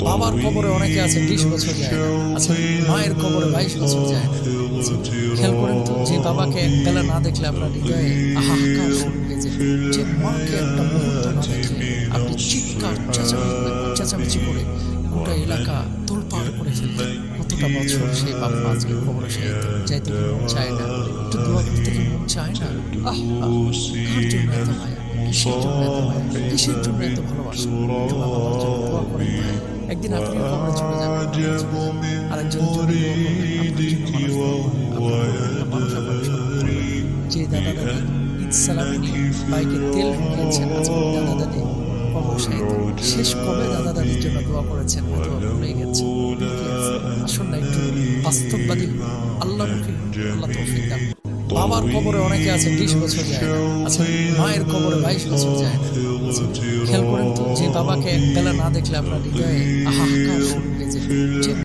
বাবার কবরে অনেকে আছে 20 বছর যায় না, আচ্ছা মায়ের কবরে 22 বছর যায় না। আচ্ছা, খেয়াল করেন তো, যে বাবাকে এক বেলা না দেখলে আপনার হৃদয়ে হাহাকার শুরু হয়ে যেত, যে মাকে একটা মুহূর্ত না দেখলে আপনি চিৎকার চেঁচামেচি করে গোটা এলাকা তোলপাড় করে ফেলতেন। কতটা বছর সেই বাবা আজকে কবরে যাইতে কি মন চায় না, একটু দোয়া করতে কি মন চায় না? কার জন্য এত মায়া, কিসের জন্য এত মায়া, কিসের জন্য এত ভালোবাসা? একটু বাবা মার জন্য দোয়া করেন ভাই। একদিন আপনিও কবরে চলে যাবেন, আরেকজনের জন্য দোয়া করবেন, আপনার জন্য মানুষ করবেন। যে দাদা দাদি ঈদ সালামি নিয়ে বাইকে তেল ঢুকিয়েছেন, আজকে দাদা দাদি কবর সাহিত্য শেষ কবে দাদা দাদির জন্য দোয়া করেছেন হয়তো ভুলে গেছেন। আসুন না একটু বাস্তববাদী, আল্লাহমুখী, আল্লাহ তৌফিক দান। বাবার কবরে অনেকে আছে 20 বছর যায় না, আচ্ছা মায়ের কবরে 22 বছর যায় না। আচ্ছা, খেয়াল করেন তো, যে বাবাকে এক বেলা না দেখলে আপনার হৃদয়ে হাহাকার শুরু হয়ে যেত, যে